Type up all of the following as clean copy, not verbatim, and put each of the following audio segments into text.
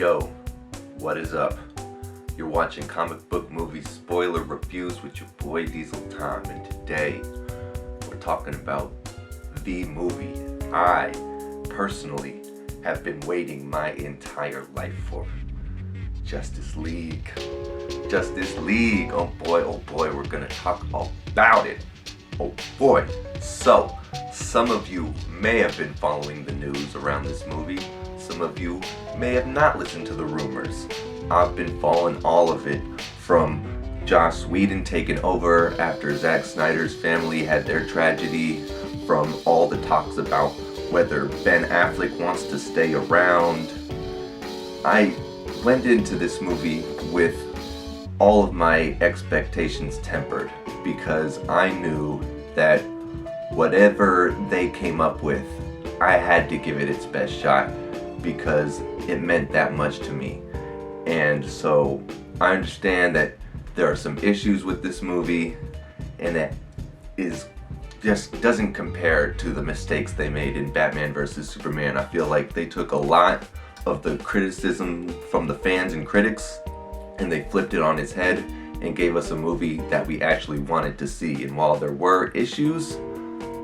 Yo, what is up? You're watching Comic Book Movie Spoiler Reviews with your boy Diesel Tom, and today we're talking about the movie I personally have been waiting my entire life for. Justice League. Justice League. Oh boy, we're gonna talk about it. Oh boy. So, some of you may have been following the news around this movie. Some of you may have not listened to the rumors. I've been following all of it, from Joss Whedon taking over after Zach Snyder's family had their tragedy, from all the talks about whether Ben Affleck wants to stay around. I went into this movie with all of my expectations tempered because I knew that whatever they came up with, I had to give it its best shot because it meant that much to me. And so I understand that there are some issues with this movie, and it just doesn't compare to the mistakes they made in Batman vs. Superman. I feel like they took a lot of the criticism from the fans and critics and they flipped it on its head and gave us a movie that we actually wanted to see. And while there were issues,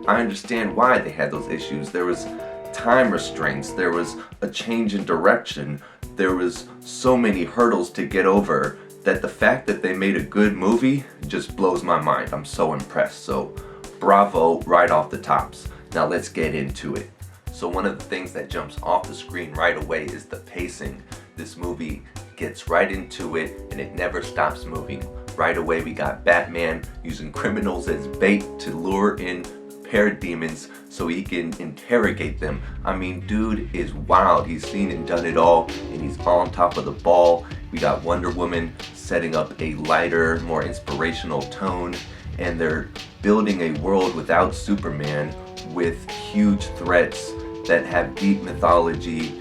I understand why they had those issues. There was time restraints, there was a change in direction, there was so many hurdles to get over that the fact that they made a good movie just blows my mind. I'm so impressed. So bravo right off the tops. Now let's get into it. So one of the things that jumps off the screen right away is the pacing. This movie gets right into it and it never stops moving. Right away we got Batman using criminals as bait to lure in Parademons so he can interrogate them. I mean, dude is wild. He's seen and done it all, and he's on top of the ball. We got Wonder Woman setting up a lighter, more inspirational tone, and they're building a world without Superman with huge threats that have deep mythology,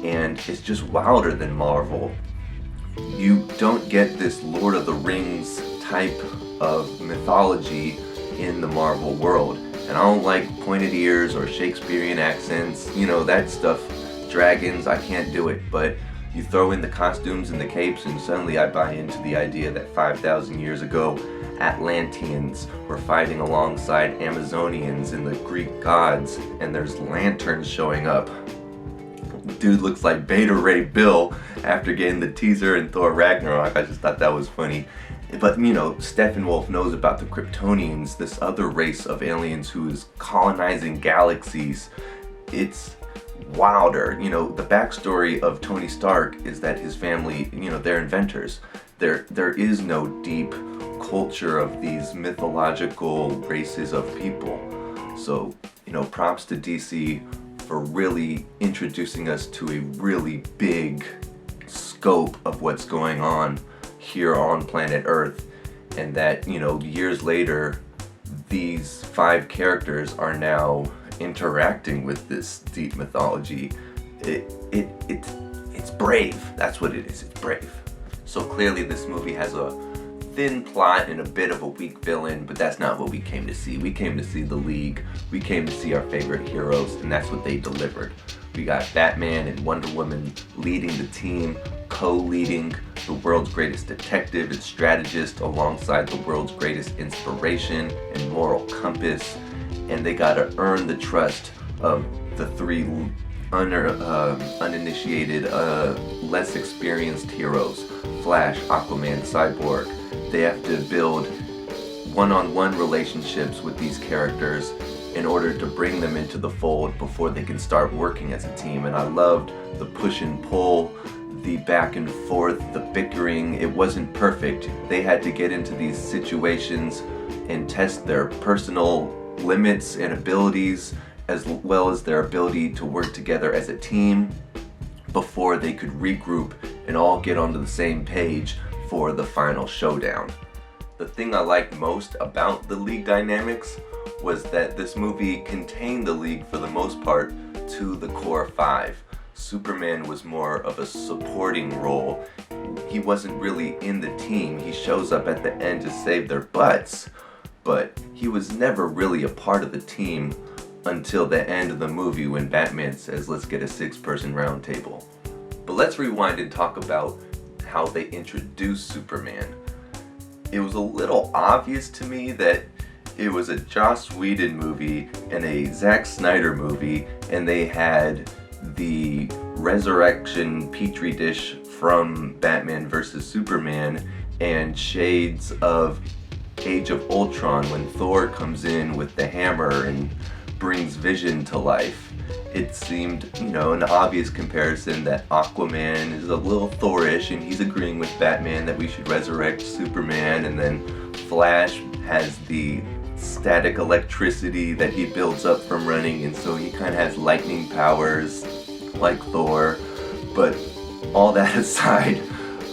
and it's just wilder than Marvel. You don't get this Lord of the Rings type of mythology in the Marvel world. And I don't like pointed ears or Shakespearean accents, that stuff. Dragons, I can't do it. But you throw in the costumes and the capes and suddenly I buy into the idea that 5,000 years ago, Atlanteans were fighting alongside Amazonians and the Greek gods, and there's lanterns showing up. Dude looks like Beta Ray Bill after getting the teaser in Thor Ragnarok. I just thought that was funny. But Steppenwolf knows about the Kryptonians, this other race of aliens who is colonizing galaxies. It's wilder. The backstory of Tony Stark is that his family, they're inventors. There is no deep culture of these mythological races of people. So, props to DC for really introducing us to a really big scope of what's going on here on planet Earth, and that years later these 5 characters are now interacting with this deep mythology. It's brave. That's what it is. It's brave. So clearly this movie has a thin plot and a bit of a weak villain, but that's not what we came to see. We came to see the League. We came to see our favorite heroes, and that's what they delivered. We got Batman and Wonder Woman leading the team, co-leading the world's greatest detective and strategist alongside the world's greatest inspiration and moral compass, and they gotta earn the trust of the 3 uninitiated, less experienced heroes: Flash, Aquaman, Cyborg. They have to build one-on-one relationships with these characters in order to bring them into the fold before they can start working as a team. And I loved the push and pull, the back and forth, the bickering. It wasn't perfect. They had to get into these situations and test their personal limits and abilities, as well as their ability to work together as a team before they could regroup and all get onto the same page for the final showdown. The thing I liked most about the League dynamics was that this movie contained the League for the most part to the core 5. Superman was more of a supporting role. He wasn't really in the team. He shows up at the end to save their butts, but he was never really a part of the team until the end of the movie when Batman says, "Let's get a 6-person round table." But let's rewind and talk about how they introduced Superman. It was a little obvious to me that it was a Joss Whedon movie and a Zach Snyder movie, and they had the resurrection petri dish from Batman vs. Superman and shades of Age of Ultron when Thor comes in with the hammer and brings Vision to life. It seemed, an obvious comparison that Aquaman is a little Thor-ish and he's agreeing with Batman that we should resurrect Superman, and then Flash has the static electricity that he builds up from running, and so he kind of has lightning powers like Thor. But all that aside,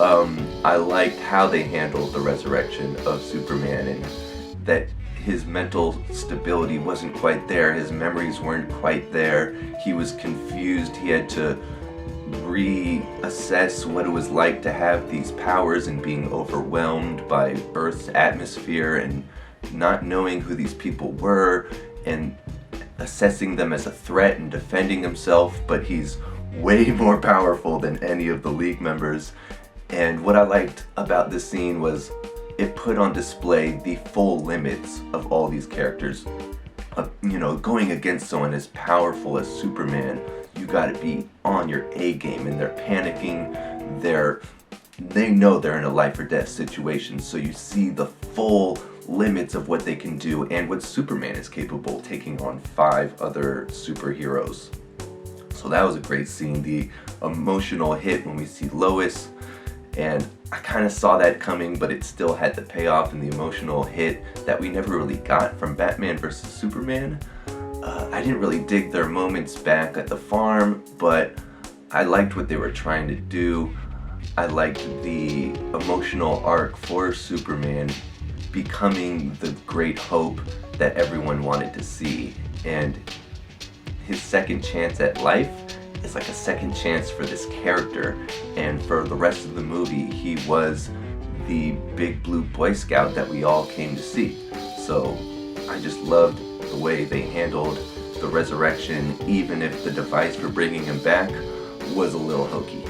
I liked how they handled the resurrection of Superman, and that his mental stability wasn't quite there, his memories weren't quite there, he was confused, he had to reassess what it was like to have these powers and being overwhelmed by Earth's atmosphere and not knowing who these people were and assessing them as a threat and defending himself, but he's way more powerful than any of the League members. And what I liked about this scene was it put on display the full limits of all these characters. Going against someone as powerful as Superman, you gotta be on your A game, and they're panicking, they know they're in a life or death situation, so you see the full limits of what they can do and what Superman is capable of taking on 5 other superheroes. So that was a great scene. The emotional hit when we see Lois, and I kind of saw that coming, but it still had the payoff and the emotional hit that we never really got from Batman vs. Superman. I didn't really dig their moments back at the farm, but I liked what they were trying to do. I liked the emotional arc for Superman becoming the great hope that everyone wanted to see, and his second chance at life is like a second chance for this character, and for the rest of the movie he was the big blue Boy Scout that we all came to see. So I just loved the way they handled the resurrection, even if the device for bringing him back was a little hokey.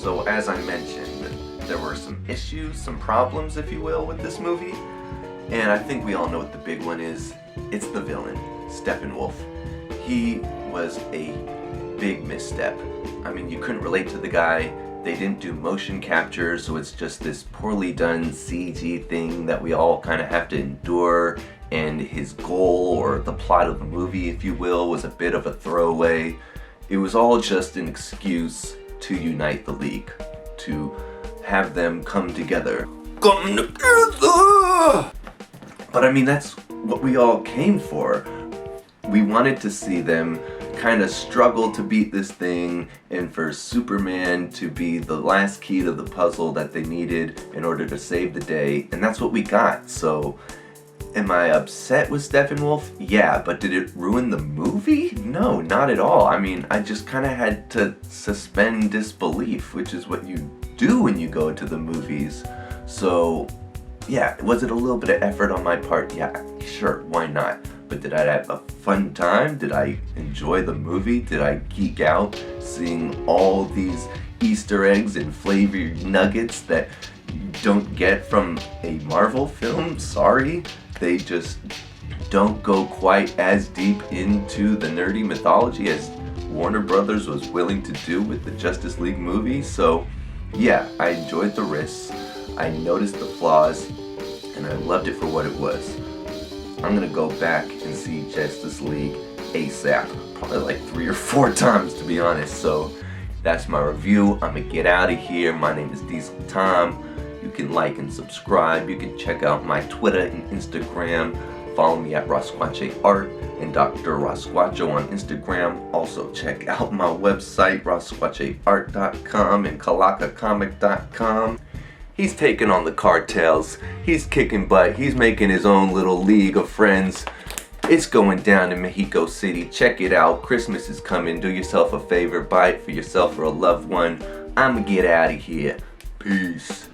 So as I mentioned, there were some issues, some problems if you will, with this movie, and I think we all know what the big one is. It's the villain, Steppenwolf. He was a big misstep. I mean, you couldn't relate to the guy. They didn't do motion capture, so it's just this poorly done CG thing that we all kind of have to endure, and his goal, or the plot of the movie if you will, was a bit of a throwaway. It was all just an excuse to unite the League, to have them come together. Come together! But I mean, that's what we all came for. We wanted to see them kind of struggle to beat this thing, and for Superman to be the last key to the puzzle that they needed in order to save the day, and that's what we got. So am I upset with Steppenwolf? Yeah, but did it ruin the movie? No, not at all. I mean, I just kind of had to suspend disbelief, which is what you do when you go to the movies. So yeah, was it a little bit of effort on my part? Yeah, sure, why not? But did I have a fun time? Did I enjoy the movie? Did I geek out seeing all these Easter eggs and flavor nuggets that you don't get from a Marvel film? Sorry, they just don't go quite as deep into the nerdy mythology as Warner Brothers was willing to do with the Justice League movie. So yeah, I enjoyed the risks, I noticed the flaws, and I loved it for what it was. I'm gonna go back and see Justice League ASAP, probably like 3 or 4 times to be honest. So that's my review. I'm gonna get out of here. My name is Diesel Tom. You can like and subscribe. You can check out my Twitter and Instagram. Follow me at Rasqache Art and Dr. Rasqache on Instagram. Also check out my website, rasqacheart.com and kalakacomic.com. He's taking on the cartels, he's kicking butt, he's making his own little league of friends. It's going down in Mexico City. Check it out. Christmas is coming. Do yourself a favor, buy it for yourself or a loved one. I'ma get out of here. Peace.